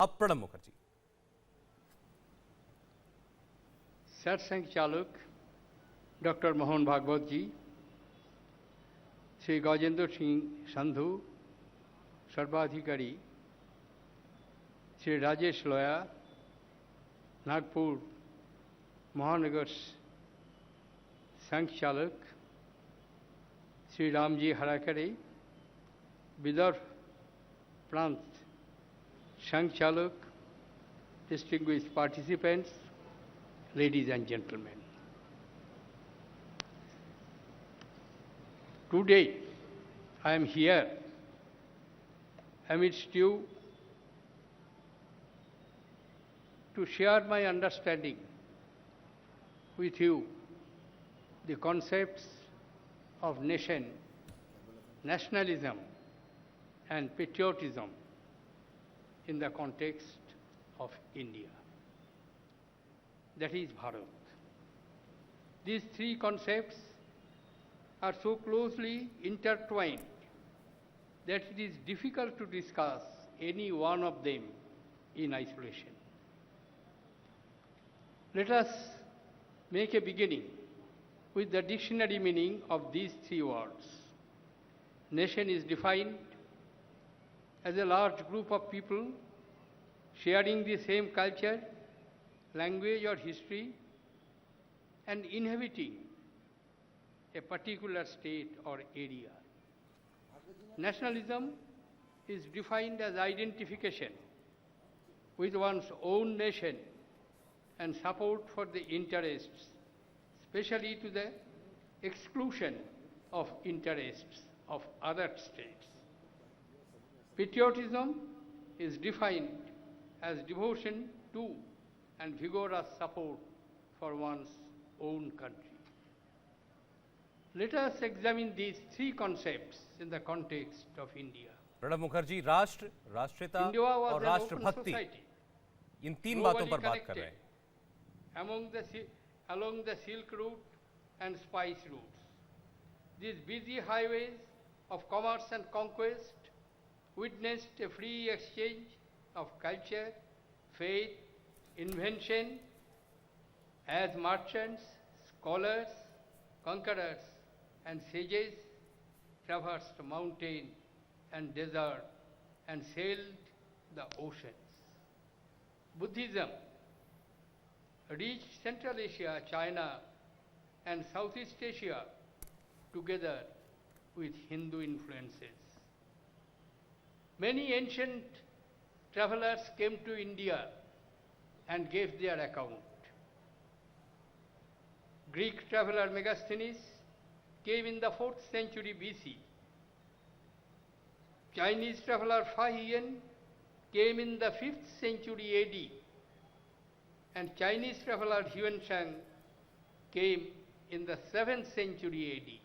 अब प्रणब मुखर्जी। सरसंघ चालक डॉक्टर मोहन भागवत जी, श्री गजेंद्र सिंह संधु सर्वाधिकारी, श्री राजेश लोया, नागपुर महानगर संघ चालक, श्री रामजी हराकरे, विदर्भ प्रांत संघ चालक, distinguished participants, ladies and gentlemen. Today, I am here amidst you to share my understanding with you the concepts of nation, nationalism and patriotism in the context of India, that is Bharat. These three concepts are so closely intertwined that it is difficult to discuss any one of them in isolation. Let us make a beginning with the dictionary meaning of these three words. Nation is defined as a large group of people sharing the same culture, language or history, and inhabiting a particular state or area. Nationalism is defined as identification with one's own nation and support for the interests, especially to the exclusion of interests of other states. Patriotism is defined as devotion to and vigorous support for one's own country. Let us examine these three concepts in the context of India. Pranab Mukherjee राष्ट्र, राष्ट्रीयता और राष्ट्रभक्ति, इन तीन बातों पर बात कर रहे हैं. Along the Silk Route and Spice Routes, these busy highways of commerce and conquest witnessed a free exchange of culture, faith, invention, as merchants, scholars, conquerors, and sages traversed mountain and desert and sailed the oceans. Buddhism reached Central Asia, China, and Southeast Asia together with Hindu influences. Many ancient travelers came to India and gave their account. Greek traveler Megasthenes came in the 4th century BC. Chinese traveler Fa Hien came in the 5th century AD. And Chinese traveler Huanshan came in the 7th century AD.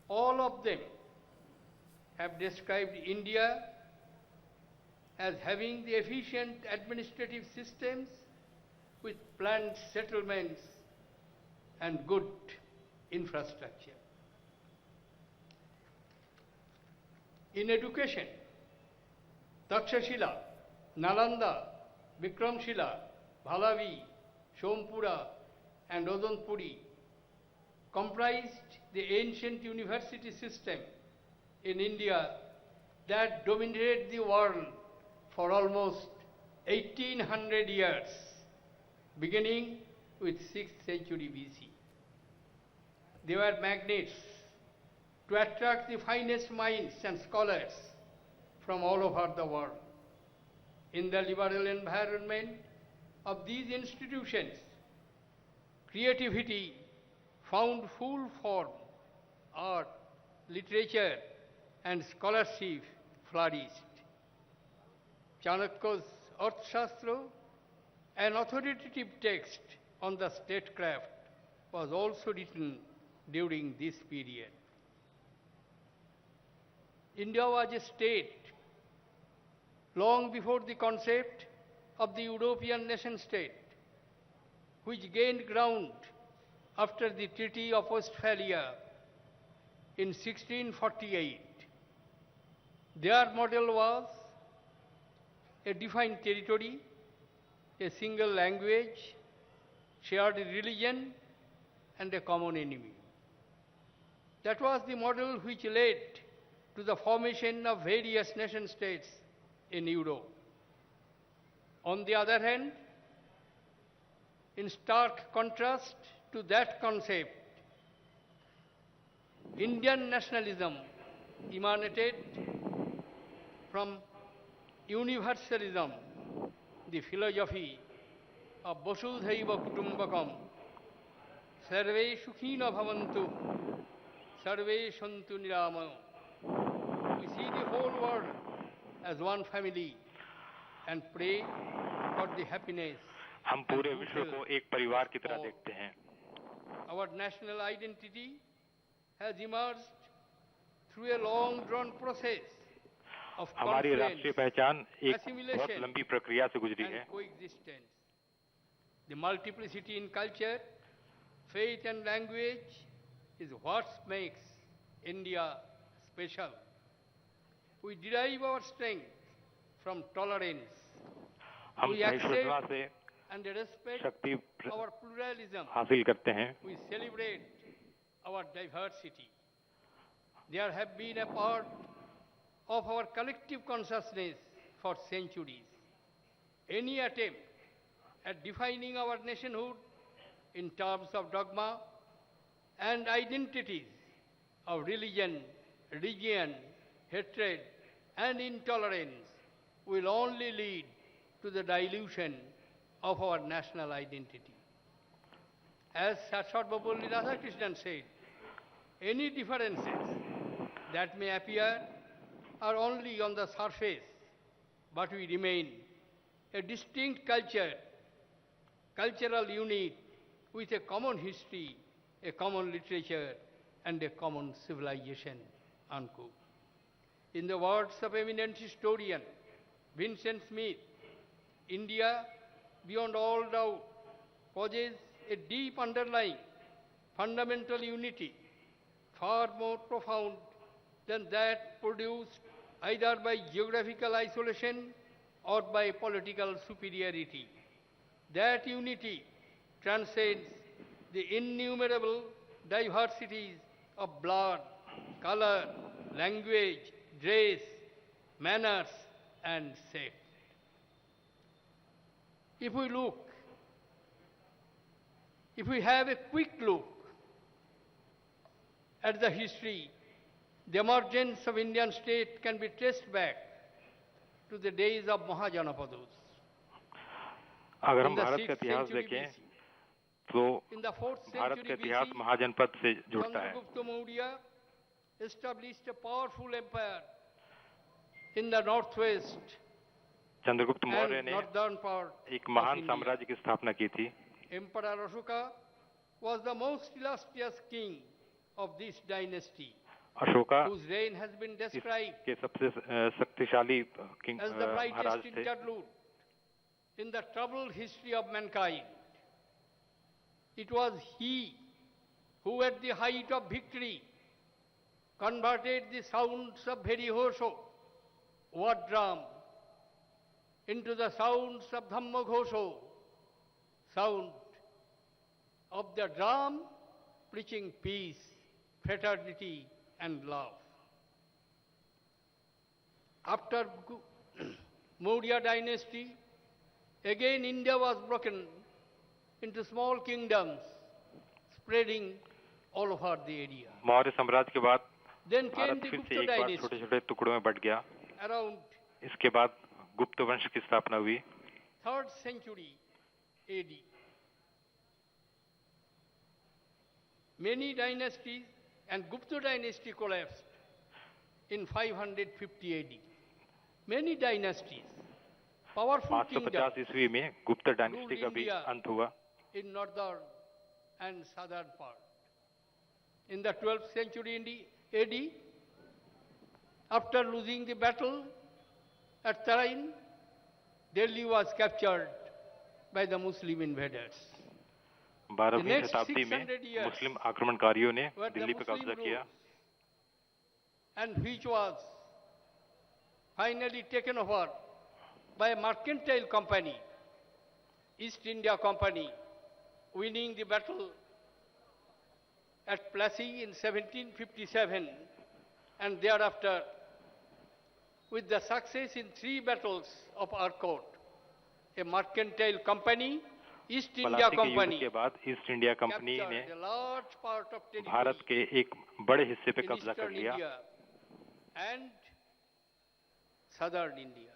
All of them have described India as having the efficient administrative systems with planned settlements and good infrastructure. In education, Takshashila, Nalanda, Vikramshila, Bhalavi, Sompura, and Odanpuri comprised the ancient university system in India that dominated the world for almost 1800 years, beginning with 6th century BC. They were magnets to attract the finest minds and scholars from all over the world. In the liberal environment of these institutions, creativity found full form, art, literature, and scholarship flourished. Chanakya's Arthashastra, an authoritative text on the statecraft, was also written during this period. India was a state long before the concept of the European nation-state, which gained ground after the Treaty of Westphalia in 1648. Their model was a defined territory, a single language, shared religion, and a common enemy. That was the model which led to the formation of various nation-states in Europe. On the other hand, in stark contrast to that concept, Indian nationalism emanated from universalism, the philosophy of Vasudhaiva Kutumbakam, Sarve Sukhina Bhavantu, Sarve Santu Niramayo. We see the whole world as one family and pray for the happiness. हम पूरे विश्व को एक परिवार की तरह देखते हैं. Our national identity has emerged through a long-drawn process of हमारी राष्ट्रीय पहचान एक बहुत assimilation लंबी प्रक्रिया से गुजरी है. and coexistence. The multiplicity in culture, faith and language is what makes India special. We derive our strength from tolerance. हम We सहिष्णुता accept से and respect शक्ति our pluralism. हासिल करते हैं. We celebrate our diversity. There have been a part of our collective consciousness for centuries. Any attempt at defining our nationhood in terms of dogma and identities of religion, region, hatred, and intolerance will only lead to the dilution of our national identity. As Sarvapalli Radhakrishnan said, any differences that may appear are only on the surface, but we remain a distinct culture, cultural unit with a common history, a common literature, and a common civilization, unquote. In the words of eminent historian Vincent Smith, India, beyond all doubt, possesses a deep underlying fundamental unity, far more profound than that produced either by geographical isolation or by political superiority. That unity transcends the innumerable diversities of blood, color, language, dress, manners, and sect. If we have a quick look at the history, the emergence of Indian state can be traced back to the days of Mahajanapadas. अगर हम भारत का इतिहास देखें तो भारत का इतिहास महाजनपद से जुड़ता है. Chandragupta Maurya established a powerful empire in the northwest Chandragupta Maurya and ने northern part एक महान of India. साम्राज्य की स्थापना की थी. Emperor Ashoka was the most illustrious king of this dynasty, Ashoka whose reign has been described के सबसे शक्तिशाली king as the Maharaj brightest थे. interlude in the troubled history of mankind. It was he who, at the height of victory, converted the sounds of Bheri-Ghosho, war drum, into the sounds of Dhamma-Ghosho, sound of the drum preaching peace, fraternity, and love. After Maurya dynasty, again India was broken into small kingdoms, spreading all over the area. Maurya साम्राज्य के बाद Then came Bharat the फिर से Gupta एक बार dynasty, छोटे-छोटे टुकड़ों में but गया. around इसके बाद गुप्त वंश की स्थापना हुई. 3rd century AD. Many dynasties and Gupta dynasty collapsed in 550 AD. Many dynasties, powerful kingdoms 550 ईस्वी में गुप्त डायनेस्टी का भी अंत हुआ. in northern and southern part. In the 12th century AD, after losing the battle at Tarain, Delhi was captured by the Muslim invaders. 12वीं शताब्दी में मुस्लिम आक्रमणकारियों ने Where the दिल्ली पर Muslim कब्जा किया. ruled, and which was finally taken over by a mercantile company, East India Company, winning the battle at Plassey in 1757, and thereafter with the success in 3 battles of Arcot, a mercantile company, East India Company, के बाद east India company ने captured a large part of Bharat territory के एक बड़े हिस्से पे in कब्जा कर eastern लिया India and southern India.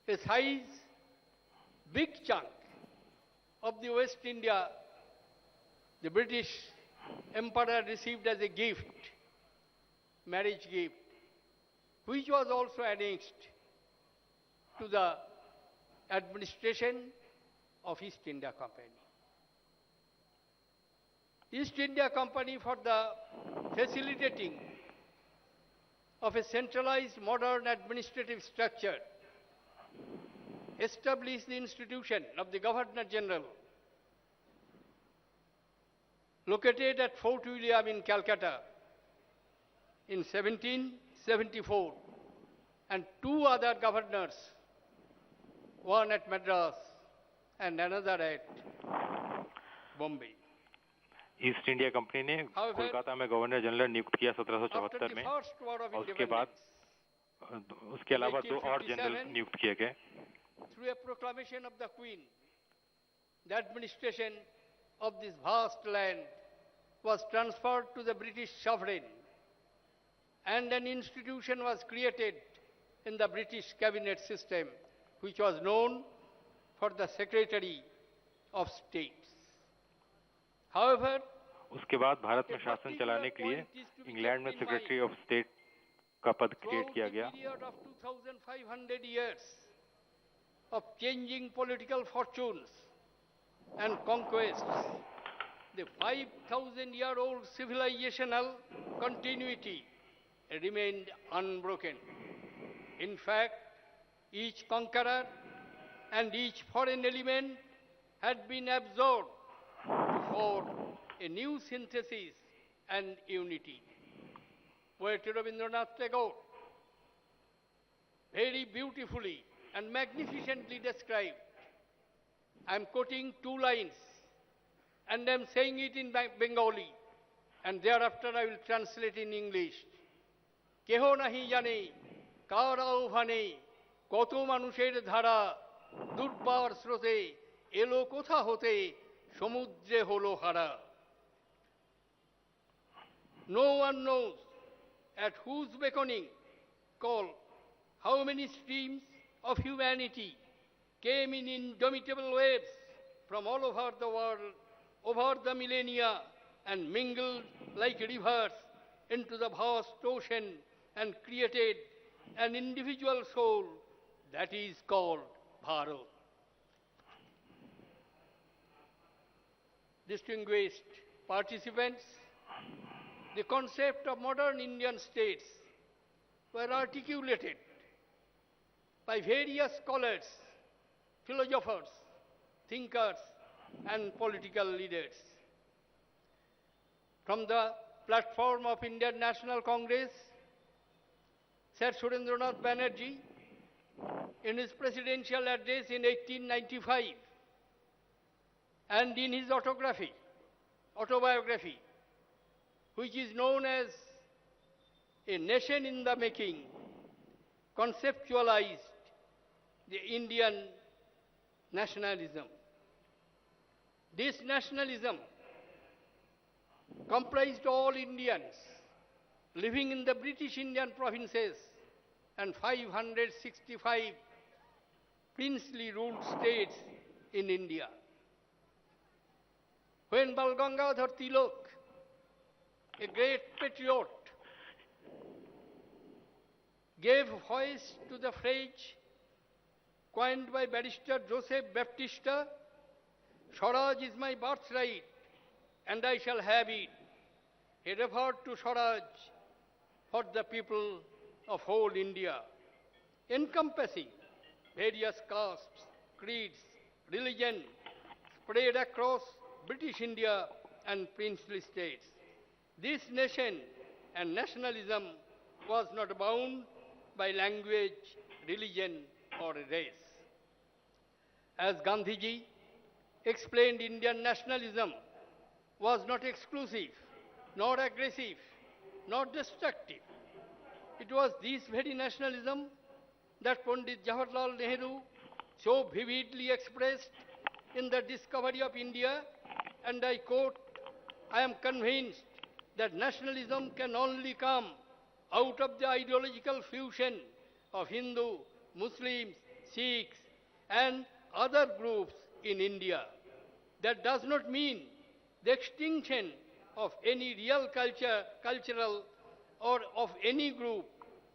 A size, big chunk of the West India, the British Emperor received as a gift, marriage gift, which was also annexed to the administration of East India Company. East India Company, for the facilitating of a centralized modern administrative structure, established the institution of the Governor General, located at Fort William in Calcutta in 1774, and 2 other governors, one at Madras and another at Bombay. East India company ने कोलकाता में governor general नियुक्त किया 1774 में और उसके बाद उसके अलावा 2 और जनरल नियुक्त किए गए. Through a proclamation of the Queen, the administration of this vast land was transferred to the British sovereign, and an institution was created in the British cabinet system, which was known for the Secretary of State. However, उसके बाद भारत में शासन चलाने के लिए England में secretary of state का पद क्रिएट किया गया. Period of 2,500 years of changing political fortunes and conquests, the 5,000-year-old civilizational continuity remained unbroken. In fact, each conqueror and each foreign element had been absorbed to form a new synthesis and unity. Poet Rabindranath Tagore very beautifully and magnificently described. I am quoting 2 lines and I am saying it in Bengali, and thereafter I will translate in English. Keho nahi jane, kar aovhane, koto manusher dhara, durbar srote, elo kotha hote, সমুদ্রে হলো হারা. No one knows at whose beckoning call how many streams of humanity came in indomitable waves from all over the world, over the millennia, and mingled like rivers into the vast ocean and created an individual soul that is called Bharat. Distinguished participants, the concept of modern Indian states were articulated by various scholars, philosophers, thinkers, and political leaders. From the platform of Indian National Congress, Sir Surendranath Banerjee, in his presidential address in 1895, and in his autobiography, which is known as A Nation in the Making, conceptualized the Indian nationalism. This nationalism comprised all Indians living in the British Indian provinces and 565 princely ruled states in India. When Bal Gangadhar Tilak, a great patriot, gave voice to the phrase coined by barrister Joseph Baptista, Swaraj is my birthright and I shall have it. He referred to Swaraj for the people of whole India, encompassing various castes, creeds, religion spread across British India and princely states. This nation and nationalism was not bound by language, religion, or race. As Gandhiji explained, Indian nationalism was not exclusive, nor aggressive, nor destructive. It was this very nationalism that Pandit Jawaharlal Nehru so vividly expressed in the discovery of India, and I quote, "I am convinced that nationalism can only come out of the ideological fusion of Hindu, Muslims, Sikhs, and other groups in India. That does not mean the extinction of any real cultural or of any group,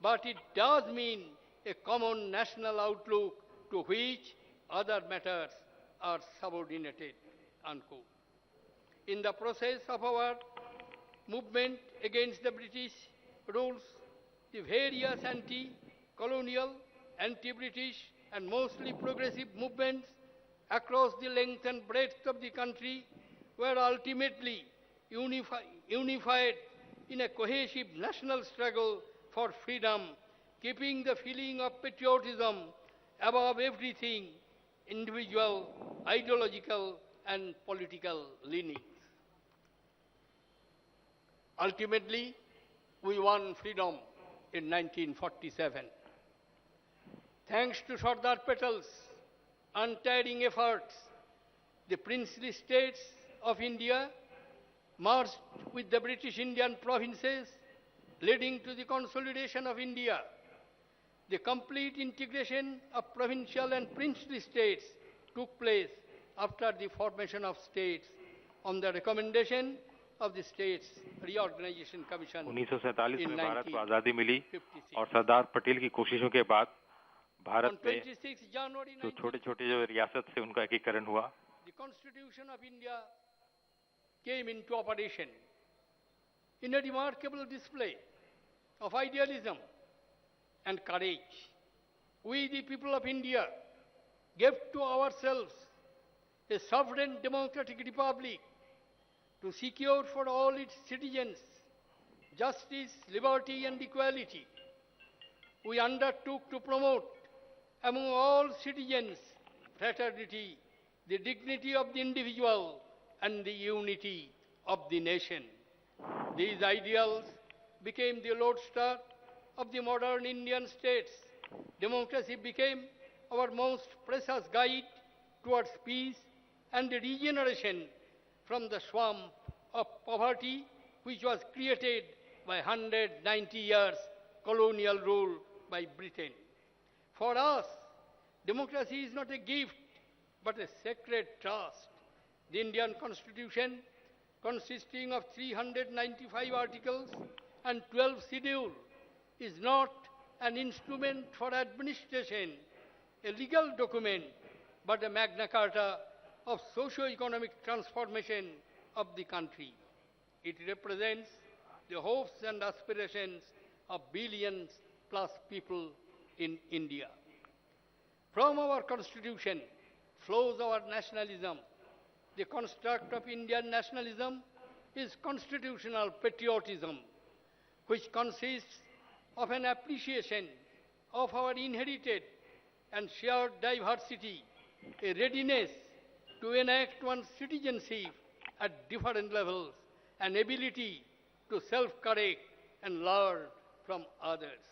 but it does mean a common national outlook to which other matters are subordinated," unquote. In the process of our movement against the British rules, the various anti-colonial, anti-British, and mostly progressive movements across the length and breadth of the country were ultimately unified in a cohesive national struggle for freedom, keeping the feeling of patriotism above everything, individual, ideological, and political leanings. Ultimately, we won freedom in 1947. Thanks to Sardar Patel's untiring efforts, the princely states of India merged with the British Indian provinces, leading to the consolidation of India. The complete integration of provincial and princely states took place after the formation of states on the recommendation of the States Reorganization Commission 1947 में भारत को 1956. आजादी मिली और सरदार पटेल की कोशिशों के बाद Bharat On में 26 January जो छोटे-छोटे जो रियासत से उनका एकीकरण हुआ, the Constitution of India came into operation in a remarkable display of idealism and courage. We, the people of India, gave to ourselves a sovereign democratic republic to secure for all its citizens justice, liberty, and equality. We undertook to promote among all citizens fraternity, the dignity of the individual, and the unity of the nation. These ideals became the lodestar of the modern Indian states. Democracy became our most precious guide towards peace and regeneration from the swamp of poverty which was created by 190 years colonial rule by Britain. For us, democracy is not a gift, but a sacred trust. The Indian Constitution, consisting of 395 articles and 12 schedules, is not an instrument for administration, a legal document, but a Magna Carta of socio-economic transformation of the country. It represents the hopes and aspirations of billions plus people in India. From our Constitution flows our nationalism. The construct of Indian nationalism is constitutional patriotism, which consists of an appreciation of our inherited and shared diversity, a readiness to enact one's citizenship at different levels, an ability to self-correct and learn from others.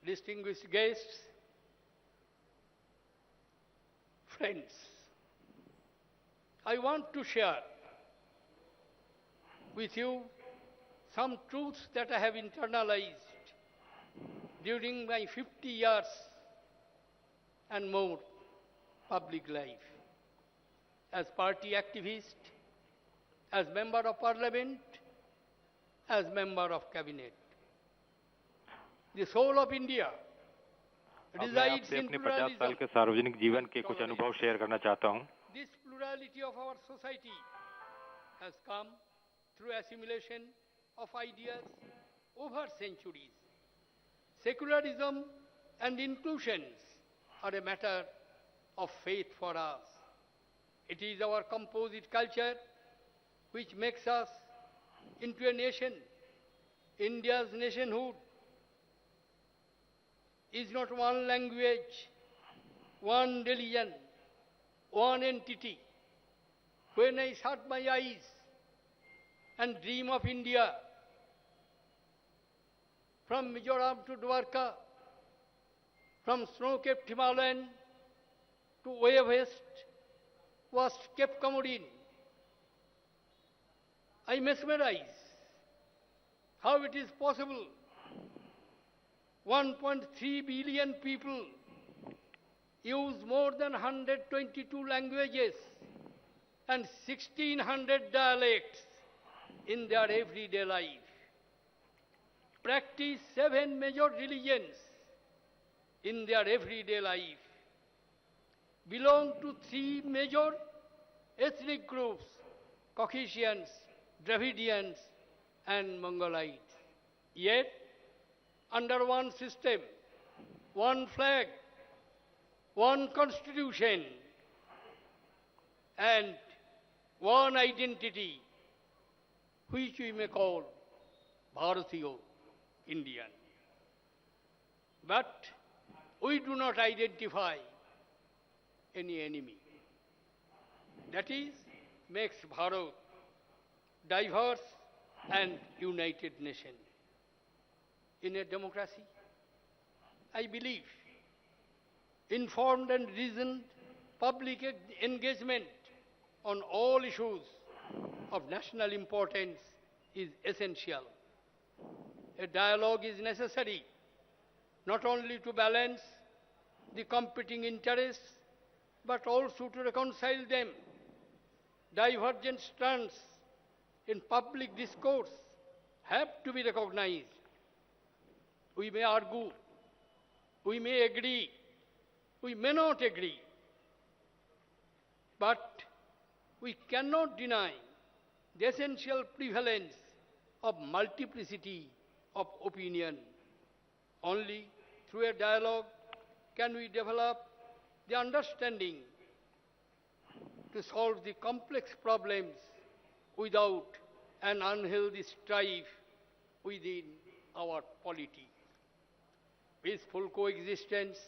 Distinguished guests, friends, I want to share with you some truths that I have internalized during my 50 years and more public life. As party activist, as member of parliament, as member of cabinet. The soul of India अब मैं resides आपसे in अपने 50 साल pluralism. के सार्वजनिक जीवन के कुछ अनुभव शेयर करना चाहता हूं। This plurality of our society has come through assimilation of ideas over centuries. Secularism and inclusions are a matter of faith for us. It is our composite culture which makes us into a nation. India's nationhood is not one language, one religion, one entity. When I shut my eyes and dream of India, from Mizoram to Dwarka, from snow-capped Himalayan to way west Cape Comorin, I mesmerize how it is possible 1.3 billion people use more than 122 languages and 1,600 dialects in their everyday life, practice 7 major religions in their everyday life, belong to 3 major ethnic groups, Caucasians, Dravidians, and Mongolites. Yet, under one system, one flag, one constitution, and one identity, which we may call Bharatiya, Indian. But we do not identify any enemy. That is, makes Bharat diverse and united nation. In a democracy, I believe informed and reasoned public engagement on all issues of national importance is essential. A dialogue is necessary not only to balance the competing interests, but also to reconcile them. Divergent strands in public discourse have to be recognized. We may argue, we may agree, we may not agree, but we cannot deny the essential prevalence of multiplicity of opinion. Only through a dialogue can we develop the understanding to solve the complex problems without an unhealthy strife within our polity. Peaceful coexistence,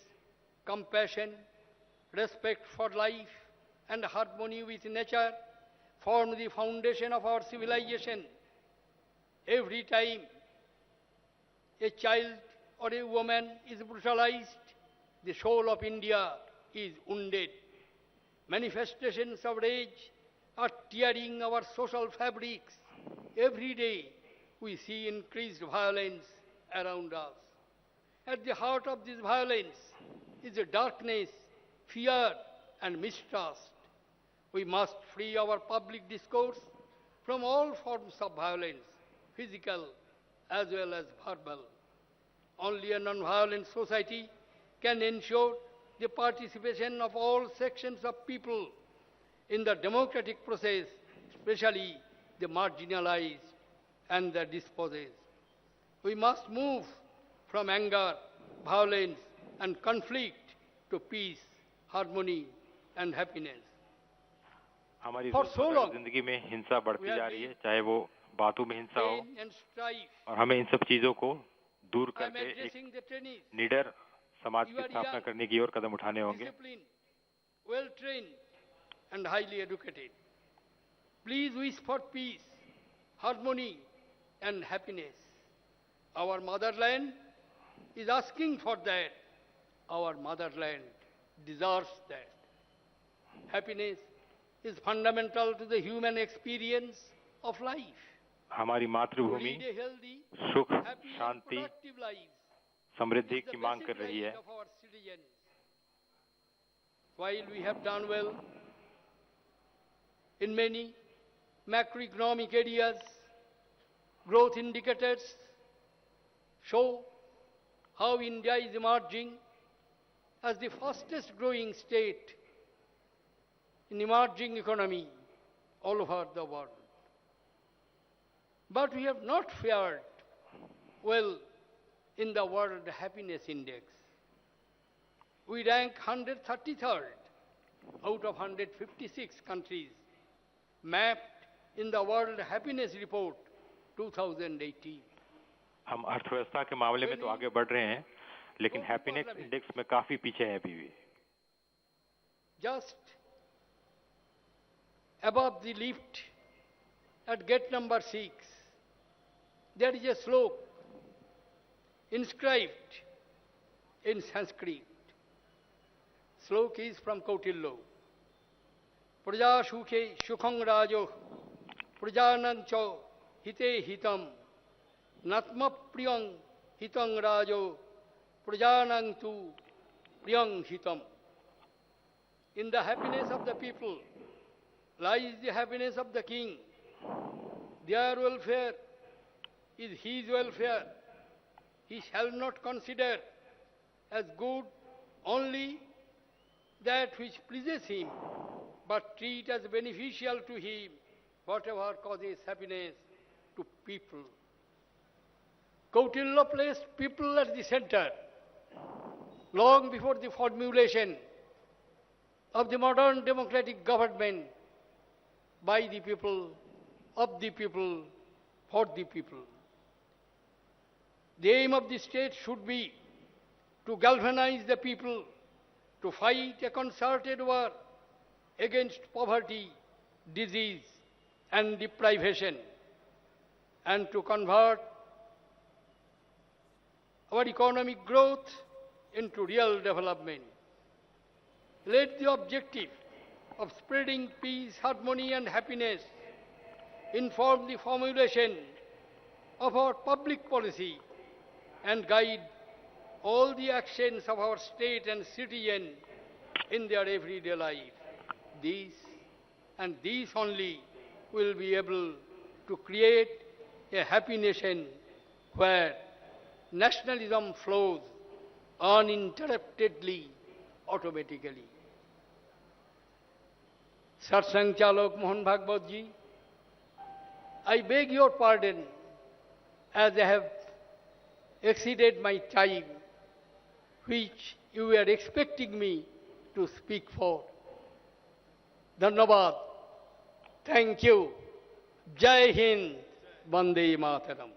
compassion, respect for life, and harmony with nature form the foundation of our civilization. Every time a child or a woman is brutalized, the soul of India is wounded. Manifestations of rage are tearing our social fabrics. Every day we see increased violence around us. At the heart of this violence is a darkness, fear, and mistrust. We must free our public discourse from all forms of violence, physical as well as verbal. Only a non-violent society can ensure the participation of all sections of people in the democratic process, especially the marginalized and the dispossessed. We must move from anger, violence, and conflict to peace, harmony, and happiness. हमारी For so long, जिंदगी में हिंसा बढ़ती जा रही है, चाहे वो बातों में हिंसा हो, और हमें इन सब चीजों को दूर करके एक निडर समाज की स्थापना करने की ओर कदम उठाने होंगे. Well trained and highly educated. Please wish for peace, harmony, and happiness. Our motherland is asking for that. Our motherland deserves that. Happiness is fundamental to the human experience of life. हमारी मातृभूमि सुख, शांति, समृद्धि की मांग कर रही है. While we have done well in many macroeconomic areas, growth indicators show how India is emerging as the fastest growing state in emerging economy all over the world. But we have not fared well in the World Happiness Index. We rank 133rd out of 156 countries mapped in the World Happiness Report 2018. हम अर्थव्यवस्था के मामले में तो आगे बढ़ रहे हैं, लेकिन हैप्पीनेस इंडेक्स में काफी पीछे है अभी भी. Just above the lift at gate number 6, there is a slok inscribed in Sanskrit. Slok is from Kautilya. Praja sukhe sukhang rajo, prajanancho hite hitam, natma priyang hitang rajo, prajanang tu priyang hitam. In the happiness of the people lies the happiness of the king. Their welfare is his welfare. He shall not consider as good only that which pleases him, but treat as beneficial to him whatever causes happiness to people. Kautilya placed people at the center long before the formulation of the modern democratic government by the people, of the people, for the people. The aim of the state should be to galvanize the people to fight a concerted war against poverty, disease, and deprivation, and to convert our economic growth into real development. Let the objective of spreading peace, harmony, and happiness inform the formulation of our public policy and guide all the actions of our state and citizen in their everyday life. These and these only will be able to create a happy nation where nationalism flows uninterruptedly, automatically. Satsang Chalok Mohan Bhagwat ji, I beg your pardon as I have exceeded my time which you were expecting me to speak for. Dhanyavad. Thank you. Jai Hind. Vande Mataram.